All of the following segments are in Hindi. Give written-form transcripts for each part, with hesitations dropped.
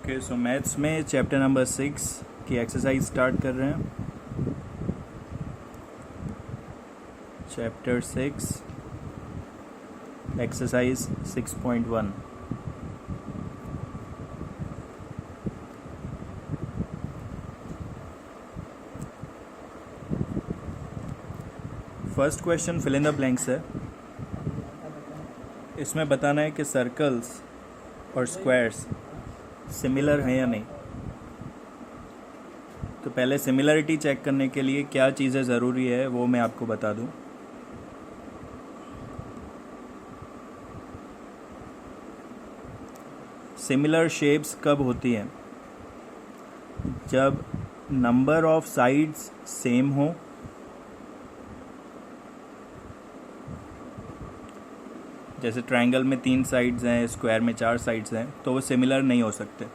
ओके, सो मैथ्स में चैप्टर नंबर 6 की एक्सरसाइज स्टार्ट कर रहे हैं। Chapter 6 exercise 6.1। First question fill in the blanks है। इसमें बताना है कि सर्कल्स और स्क्वायर्स सिमिलर हैं या नहीं। तो पहले सिमिलरिटी चेक करने के लिए क्या चीज़ें ज़रूरी है वो मैं आपको बता दूं। सिमिलर शेप्स कब होती हैं? जब नंबर ऑफ साइड्स सेम हो, जैसे ट्रायंगल में 3 साइड्स हैं, स्क्वायर में 4 साइड्स हैं, तो वो सिमिलर नहीं हो सकते।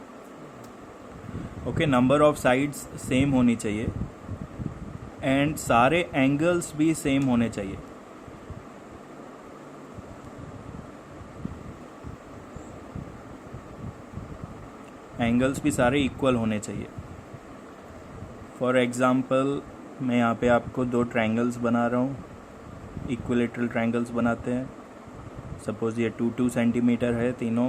Okay, number of sides same होनी चाहिए एंड सारे एंगल्स भी सेम होने चाहिए। एंगल्स भी सारे इक्वल होने चाहिए। फॉर एग्जांपल मैं यहाँ पे आपको 2 ट्रायंगल्स बना रहा हूँ, इक्विलेटरल ट्रायंगल्स बनाते हैं। सपोज ये 2 सेंटीमीटर है तीनों,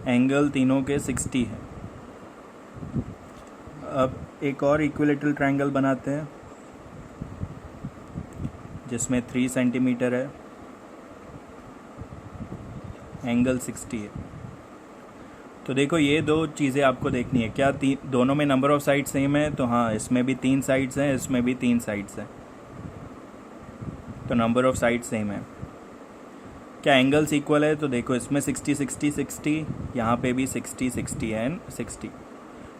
एंगल तीनों के 60 है। अब एक और इक्विलेटरल ट्रायंगल बनाते हैं जिसमें 3 सेंटीमीटर है, एंगल 60 है। तो देखो ये 2 चीज़ें आपको देखनी है, क्या दोनों में नंबर ऑफ साइड सेम है? तो हाँ, इसमें भी 3 साइड्स हैं, इसमें भी 3 साइड्स हैं, तो नंबर ऑफ साइड सेम है। क्या एंगल्स इक्वल है? तो देखो इसमें 60 60 60, यहाँ पे भी 60 60 एंड 60।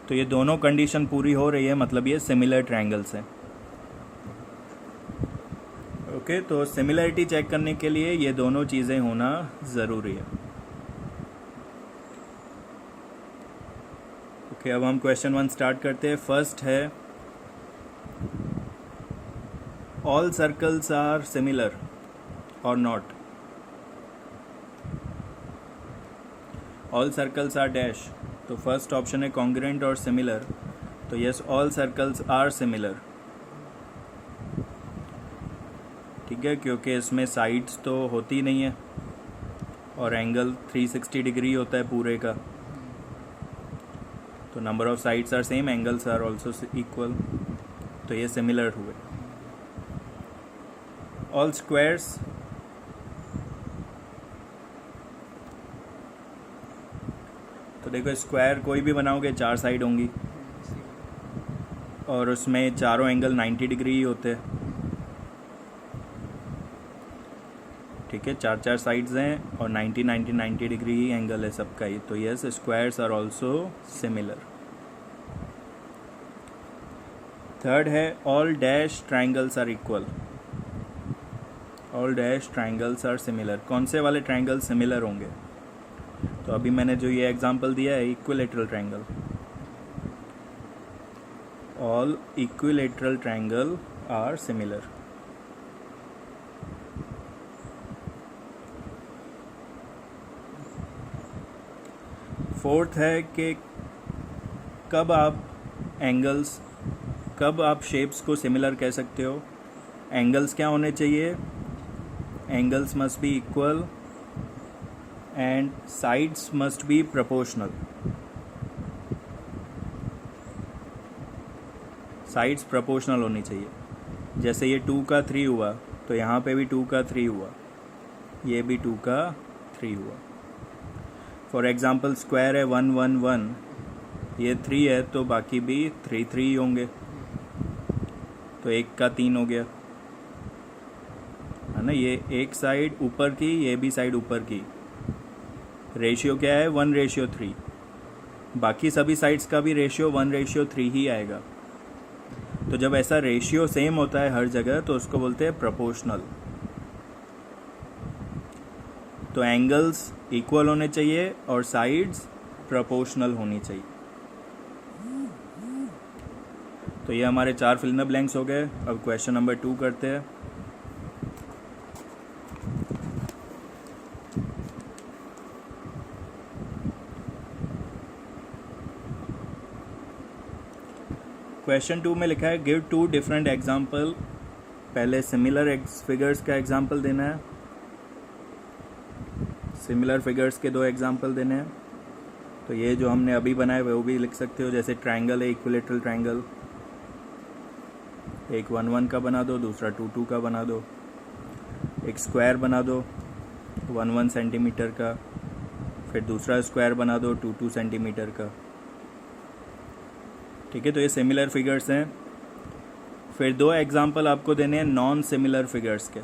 तो ये दोनों कंडीशन पूरी हो रही है, मतलब ये सिमिलर ट्रायंगल्स हैं। ओके, तो सिमिलरिटी चेक करने के लिए ये दोनों चीज़ें होना ज़रूरी है। ओके, अब हम क्वेश्चन 1 स्टार्ट करते हैं। फर्स्ट है, ऑल सर्कल्स आर सिमिलर और not. All circles are dash, तो फर्स्ट ऑप्शन है कॉन्ग्रुएंट और सिमिलर। तो yes, all circles are similar. ठीक है, क्योंकि इसमें साइड्स तो होती नहीं है और एंगल 360 डिग्री होता है पूरे का, तो number of sides are same, angles are also equal, तो ये सिमिलर हुए। ऑल स्क्वायर्स, तो देखो स्क्वायर कोई भी बनाओगे 4 साइड होंगी और उसमें चारों एंगल 90 डिग्री ही होते हैं। ठीक है, 4 साइड्स हैं और 90 डिग्री ही एंगल है सबका ही, तो yes, squares are also similar. Third है, all dash triangles are equal. All dash triangles are similar. कौन से वाले ट्रायंगल सिमिलर होंगे? तो अभी मैंने जो ये एग्जांपल दिया है, equilateral triangle. All equilateral triangle are similar. Fourth है कि कब आप शेप्स को सिमिलर कह सकते हो? एंगल्स क्या होने चाहिए? Angles must be equal and sides must be proportional. Sides proportional होनी चाहिए। जैसे ये 2 का 3 हुआ, तो यहाँ पे भी 2 का 3 हुआ, ये भी 2 का 3 हुआ। फॉर एग्जांपल स्क्वायर है 1 1 1, ये 3 है तो बाकी भी 3 3 ही होंगे, तो 1 का 3 हो गया, है ना। ये एक साइड ऊपर की, ये भी साइड ऊपर की। रेशियो क्या है? 1:3। बाकी सभी साइड्स का भी रेशियो 1:3 ही आएगा। तो जब ऐसा रेशियो सेम होता है हर जगह, तो उसको बोलते हैं प्रोपोर्शनल। तो एंगल्स इक्वल होने चाहिए और साइड्स प्रोपोर्शनल होनी चाहिए। तो ये हमारे 4 फिल इन द ब्लैंक्स हो गए। अब क्वेश्चन नंबर 2 करते हैं। क्वेश्चन 2 में लिखा है गिव 2 डिफरेंट एग्जाम्पल। पहले सिमिलर फिगर्स का एग्जाम्पल देना है, सिमिलर फिगर्स के 2 एग्जाम्पल देने हैं। तो ये जो हमने अभी बनाए वो भी लिख सकते हो, जैसे ट्रायंगल है, इक्विलेटरल ट्रायंगल, एक 1 1 का बना दो, दूसरा 2 2 का बना दो। एक स्क्वायर बना दो 1 1 सेंटीमीटर का, फिर दूसरा स्क्वायर बना दो 2 2 सेंटीमीटर का। ठीक है, तो ये सिमिलर फिगर्स हैं। फिर 2 एग्जाम्पल आपको देने हैं नॉन सिमिलर फिगर्स के।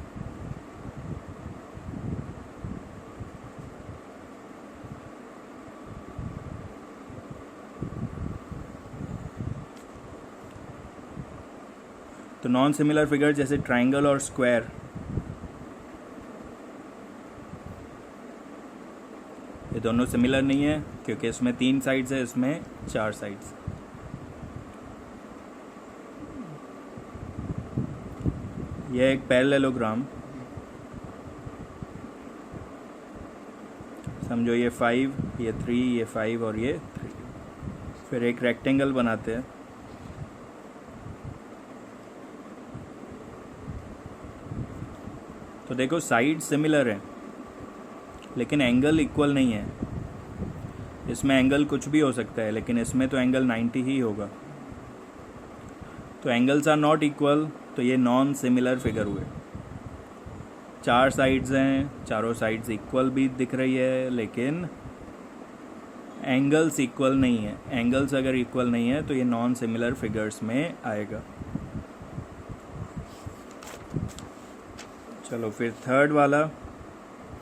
तो नॉन सिमिलर फिगर जैसे ट्रायंगल और स्क्वायर, ये दोनों सिमिलर नहीं है क्योंकि इसमें 3 साइड्स है, इसमें 4 साइड्स। यह एक पैरेललोग्राम, समझो ये 5, ये 3, ये 5 और ये 3। फिर एक रेक्टेंगल बनाते हैं। तो देखो साइड सिमिलर है लेकिन एंगल इक्वल नहीं है। इसमें एंगल कुछ भी हो सकता है लेकिन इसमें तो एंगल 90 ही होगा। तो एंगल्स आर नॉट इक्वल, तो ये नॉन सिमिलर फिगर हुए। 4 साइड्स हैं, चारों साइड्स इक्वल भी दिख रही है लेकिन एंगल्स इक्वल नहीं है। एंगल्स अगर इक्वल नहीं है तो ये नॉन सिमिलर फिगर्स में आएगा। चलो फिर थर्ड वाला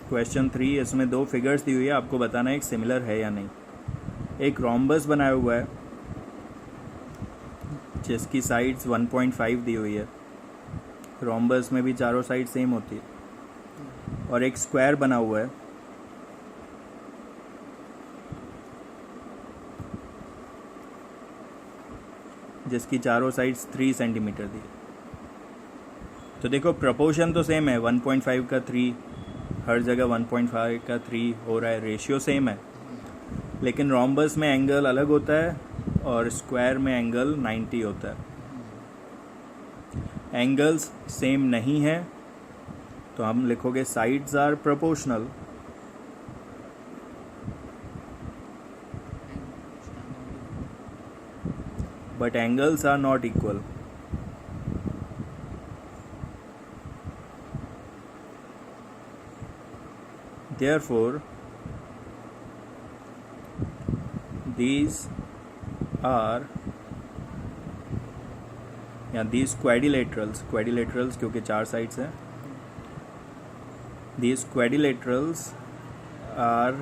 क्वेश्चन 3, इसमें 2 फिगर्स दी हुई है, आपको बताना है एक सिमिलर है या नहीं। एक रोम्बस बनाया हुआ है जिसकी साइड्स 1.5 दी हुई है। रोम्बस में भी चारों साइड सेम होती है। और एक स्क्वायर बना हुआ है जिसकी चारों साइड्स 3 सेंटीमीटर दी है। तो देखो प्रोपोर्शन तो सेम है, 1.5 का 3, हर जगह 1.5 का 3 हो रहा है, रेशियो सेम है। लेकिन रोम्बस में एंगल अलग होता है और स्क्वायर में एंगल 90 होता है। एंगल्स सेम नहीं है तो हम लिखोगे sides are proportional. But angles are not equal. Therefore, these quadrilaterals क्योंकि 4 साइड्स हैं, these quadrilaterals are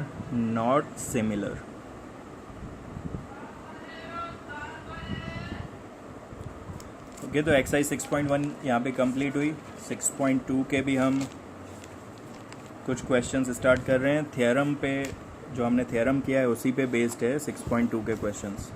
not similar। Okay, तो एक्सरसाइज 6.1 यहाँ पे कंप्लीट हुई। 6.2 के भी हम कुछ क्वेश्चंस स्टार्ट कर रहे हैं। थ्योरम पे जो हमने थ्योरम किया है उसी पे बेस्ड है 6.2 के क्वेश्चंस।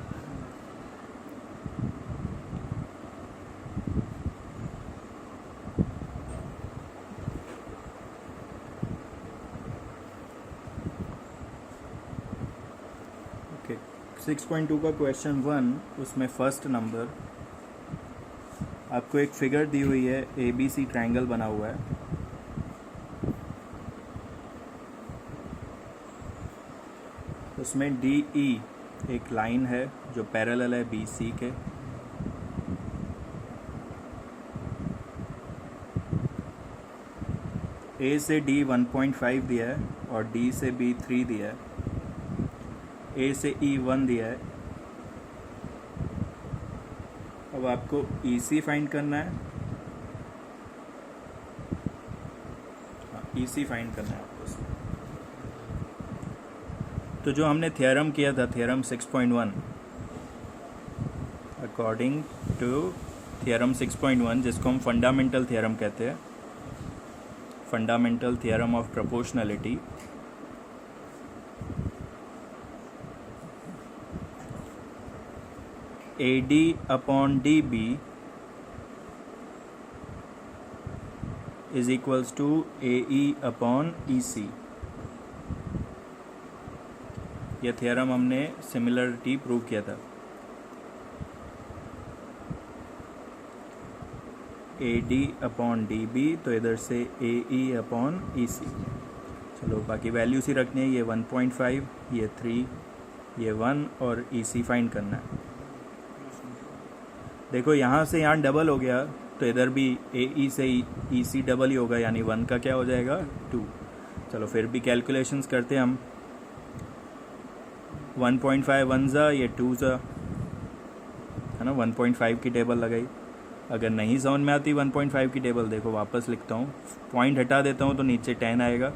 ओके, 6.2 का क्वेश्चन 1, उसमें फर्स्ट नंबर आपको एक फिगर दी हुई है, ABC ट्रायंगल बना हुआ है। उसमें DE एक लाइन है जो पैरेलल है BC के। A से D 1.5 दिया है और D से B 3 दिया है। A से E 1 दिया है। अब आपको EC फाइंड करना है। EC फाइंड करना है आपको। तो जो हमने थ्योरम किया था, थ्योरम 6.1, अकॉर्डिंग टू थ्योरम 6.1 जिसको हम फंडामेंटल थ्योरम कहते हैं, fundamental theorem of proportionality, AD upon DB is equals to AE upon EC। यह थ्योरम हमने सिमिलरिटी प्रूव किया था। A D upon D B, तो इधर से ए ई अपॉन ई सी। चलो बाकी वैल्यूज ही रखनी है, ये 1.5, ये 3, ये 1 और ई सी फाइंड करना है। देखो यहाँ से यहाँ डबल हो गया, तो इधर भी ए ई से ई सी डबल ही होगा, यानी 1 का क्या हो जाएगा 2। चलो फिर भी कैलकुलेशंस करते हैं हम। 1.5 1 ज़ा, ये 2 ज़ा, है ना। 1.5 की टेबल लगाई। अगर नहीं समझ में आती 1.5 की टेबल, देखो वापस लिखता हूँ, पॉइंट हटा देता हूँ तो नीचे 10 आएगा।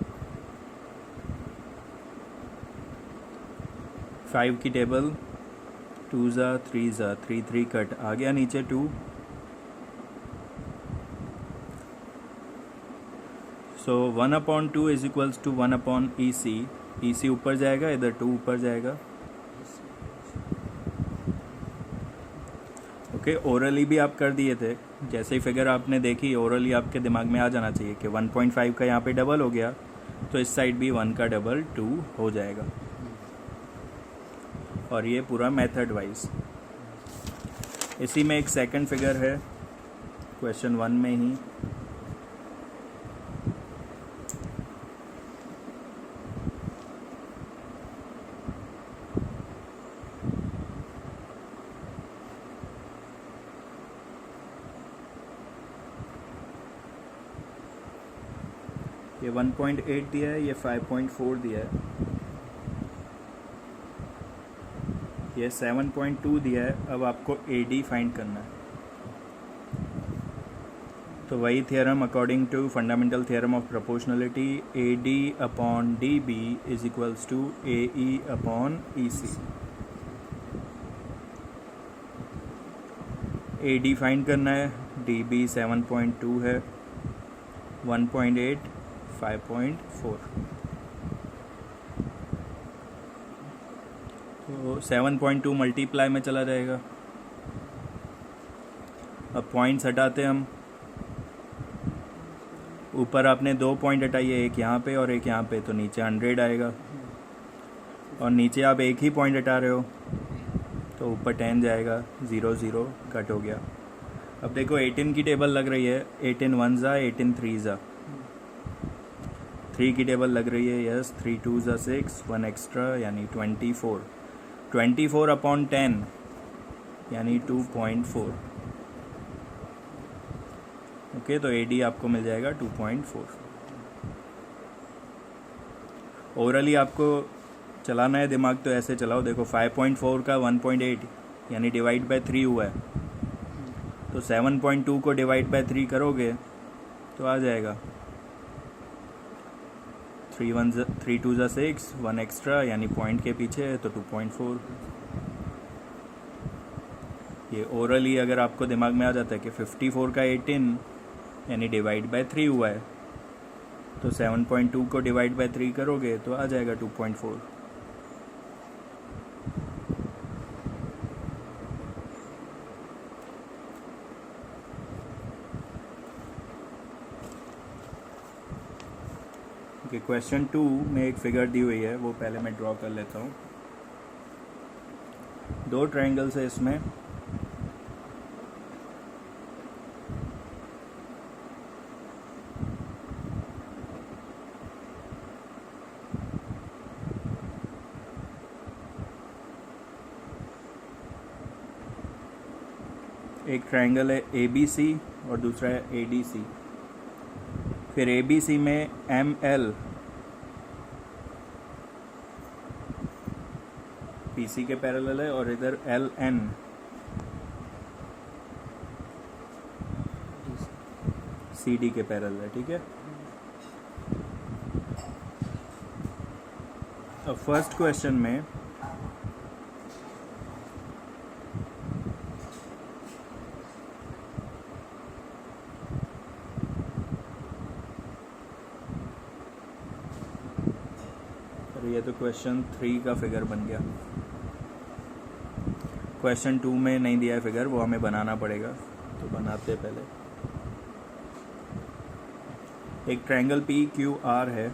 5 की टेबल 2 ज़ा 3 ज़ा, 3 3 कट आ गया नीचे 2। सो 1/2 इज इक्वल्स टू 1/, ई सी। ई सी ऊपर जाएगा, इधर 2 ऊपर जाएगा। ओके, ओरली भी आप कर दिए थे, जैसे ही फिगर आपने देखी ओरली आपके दिमाग में आ जाना चाहिए कि 1.5 का यहाँ पे डबल हो गया, तो इस साइड भी 1 का डबल 2 हो जाएगा। और ये पूरा मेथड वाइज। इसी में एक सेकंड फिगर है क्वेश्चन 1 में ही। ये 1.8 दिया है, ये 5.4 दिया है, ये 7.2 दिया है। अब आपको ए डी फाइंड करना है। तो वही theorem according to fundamental theorem of proportionality, A D upon D B is equals to A E upon E C. A D find करना है, डी बी 7.2 है, 1.8 5.4। तो 7.2 मल्टीप्लाई में चला जाएगा। अब पॉइंट्स हटाते हम। ऊपर आपने 2 पॉइंट हटाइए, एक यहाँ पे और एक यहाँ पे, तो नीचे 100 आएगा। और नीचे आप एक ही पॉइंट हटा रहे हो, तो ऊपर 10 जाएगा, 0 0 कट हो गया। अब देखो 18 की टेबल लग रही है, 18 1 ज़ा, 18 3 ज़ा। 3 की टेबल लग रही है, यस, 3 2 ज़ा 6, 1 एक्स्ट्रा यानी 24। 24 अपॉन 10 यानी 2.4। ओके, तो ए डी आपको मिल जाएगा 2.4। ओवरली आपको चलाना है दिमाग, तो ऐसे चलाओ। देखो 5.4 का 1.8 यानी डिवाइड बाय 3 हुआ है, तो 7.2 को डिवाइड बाय 3 करोगे तो आ जाएगा 3 2 ज़ा 6, 1 एक्स्ट्रा यानी पॉइंट के पीछे है, तो 2.4। ये ओरली अगर आपको दिमाग में आ जाता है कि 54 का 18 यानी डिवाइड बाय 3 हुआ है, तो 7.2 को डिवाइड बाय 3 करोगे तो आ जाएगा 2.4। ओके, क्वेश्चन 2 में एक फिगर दी हुई है, वो पहले मैं ड्रॉ कर लेता हूँ। 2 ट्रायंगल्स है इसमें। एक ट्रायंगल है ए बी सी और दूसरा है ए डी सी। फिर ए बी सी में एम एल पी सी के पैरेलल है और इधर एल एन सी डी के पैरेलल है, ठीक है। अब फर्स्ट क्वेश्चन में ये तो क्वेश्चन 3 का फिगर बन गया। क्वेश्चन 2 में नहीं दिया है फिगर, वो हमें बनाना पड़ेगा, तो बनाते पहले। एक ट्रायंगल पी क्यू आर है,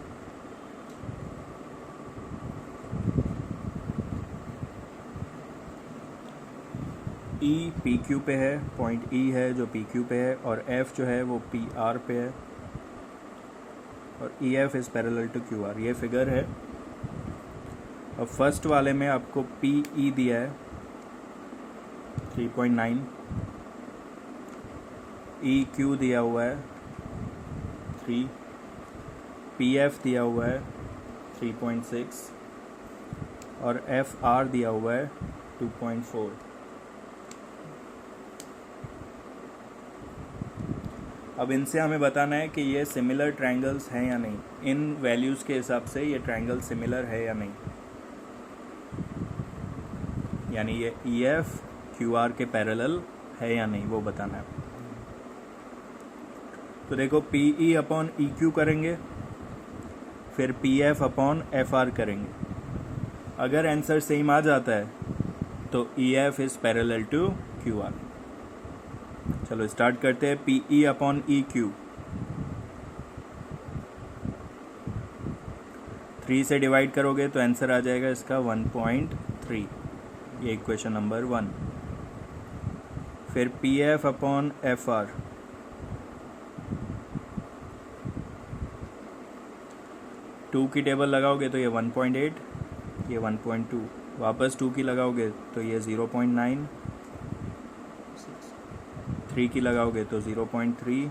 ई पी क्यू पे है, पॉइंट ई है जो पी क्यू पे है, और एफ जो है वो पी आर पे है, और E F is parallel to Q R. ये फिगर है। अब फर्स्ट वाले में आपको पी ई दिया है 3.9, ई क्यू दिया हुआ है 3, पी एफ दिया हुआ है 3.6, और एफ आर दिया हुआ है 2.4। अब इनसे हमें बताना है कि ये सिमिलर ट्रायंगल्स हैं या नहीं। इन वैल्यूज़ के हिसाब से ये ट्रायंगल सिमिलर है या नहीं, यानी ये ई एफ क्यू आर के पैरेलल है या नहीं वो बताना है। तो देखो P E upon E Q करेंगे, फिर P F upon F R करेंगे। अगर आंसर सेम आ जाता है तो E F is parallel to Q R. चलो स्टार्ट करते हैं। P E upon E Q 3 से डिवाइड करोगे तो आंसर आ जाएगा इसका 1.3। ये इक्वेशन नंबर 1। फिर P F upon F are 2 की टेबल लगाओगे तो ये 1.8, ये 1.2, वापस 2 की लगाओगे तो ये 0.9, 3 की लगाओगे तो 0.3,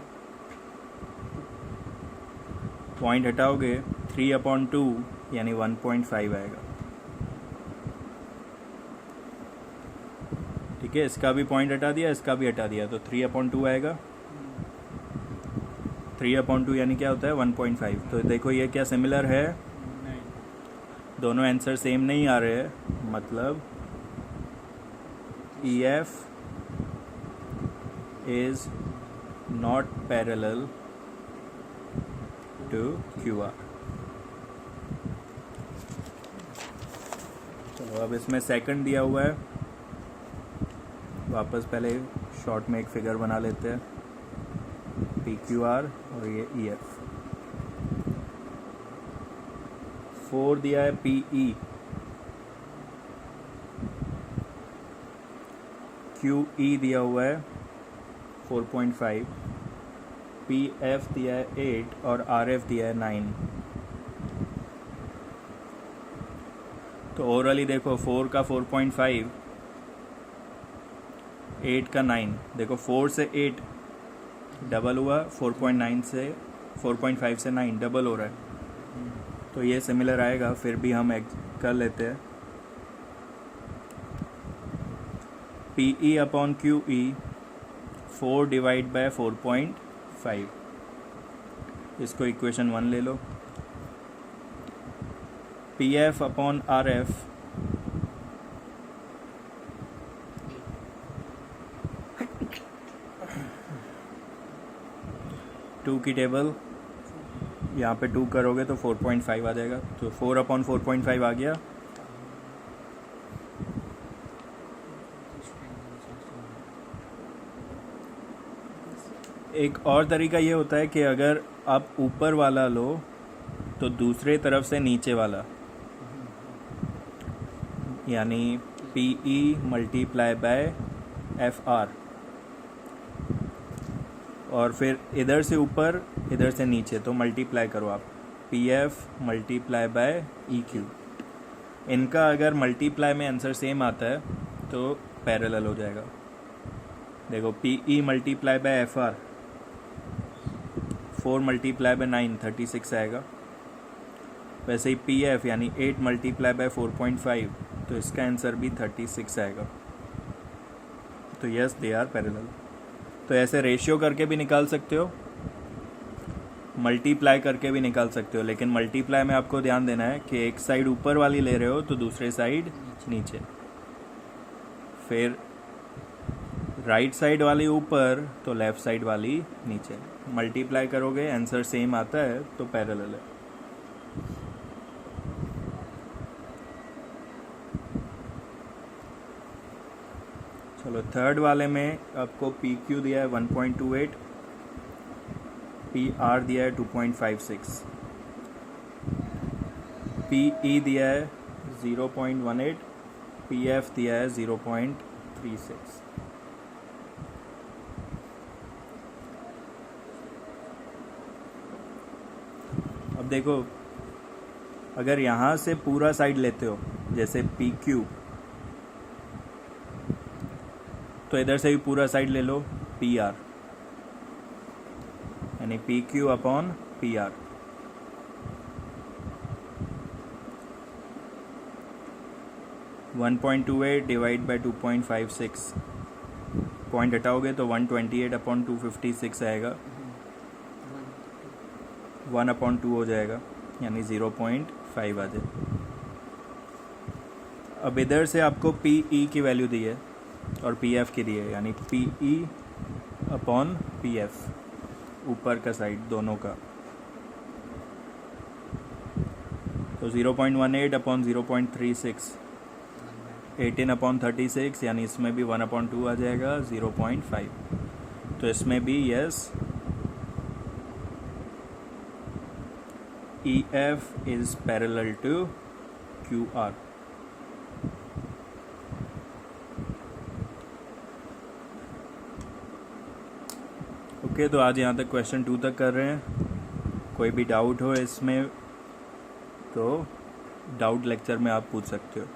पॉइंट हटाओगे 3/2 यानी 1.5 आएगा। ठीक है, इसका भी पॉइंट हटा दिया, इसका भी हटा दिया, तो 3/2 आएगा। 3/2 यानी क्या होता है 1.5। तो देखो ये क्या सिमिलर है, दोनों आंसर सेम नहीं आ रहे हैं, मतलब E F is not parallel to QR। चलो अब इसमें सेकंड दिया हुआ है, वापस पहले शॉर्ट में एक फिगर बना लेते हैं, पी क्यू आर और ये ई एफ। 4 दिया है पी ई, क्यू ई दिया हुआ है 4.5, पी एफ दिया है 8 और आर एफ दिया है 9। तो ओवरऑली देखो 4 का 4.5, 8 का 9, देखो 4 से 8 डबल हुआ, 4.9 से 4.5 से 9 डबल हो रहा है, तो ये सिमिलर आएगा। फिर भी हम कर लेते हैं। P E upon Q E 4 divide by 4.5, इसको इक्वेशन 1 ले लो। P F upon R F 2 की टेबल, यहाँ पे 2 करोगे तो 4.5 आ जाएगा, तो 4/4.5 आ गया। एक और तरीका ये होता है कि अगर आप ऊपर वाला लो तो दूसरे तरफ से नीचे वाला, यानी P E multiply by F R, और फिर इधर से ऊपर इधर से नीचे, तो मल्टीप्लाई करो आप, P F multiply by E Q. इनका अगर मल्टीप्लाई में आंसर सेम आता है तो पैरेलल हो जाएगा। देखो P E multiply by F R 4 multiply by 9 36 आएगा। वैसे ही पी एफ यानी 8 मल्टीप्लाई बाय 4.5, तो इसका आंसर भी 36 आएगा। तो यस दे आर पैरेलल। तो ऐसे रेशियो करके भी निकाल सकते हो, मल्टीप्लाई करके भी निकाल सकते हो, लेकिन मल्टीप्लाई में आपको ध्यान देना है कि एक साइड ऊपर वाली ले रहे हो तो दूसरे साइड नीचे, फिर राइट साइड वाली ऊपर तो लेफ्ट साइड वाली नीचे। मल्टीप्लाई करोगे आंसर सेम आता है तो पैरेलल है। चलो थर्ड वाले में आपको पी क्यू दिया है 1.28, पी आर दिया है 2.56, पी ई दिया है 0.18, पी एफ दिया है 0.36। अब देखो, अगर यहाँ से पूरा साइड लेते हो जैसे पी क्यू, तो इधर से भी पूरा साइड ले लो पी आर, यानी P Q upon P R. One 1.28 divide by 2.56, point हटाओगे तो 128 अपॉन 256 आएगा, 1/2 हो जाएगा, यानी 0.5 आ जाए। अब इधर से आपको पी ई की वैल्यू दी है और पी एफ की दी है, यानी P E upon P F, ऊपर का साइड दोनों का। तो 0.18 अपॉन 0.36, 18 अपॉन 36, यानी इसमें भी 1/2 आ जाएगा, 0.5। तो इसमें भी yes, E F is parallel to Q R. Okay, तो आज यहाँ तक क्वेश्चन 2 तक कर रहे हैं। कोई भी डाउट हो इसमें तो डाउट लेक्चर में आप पूछ सकते हो।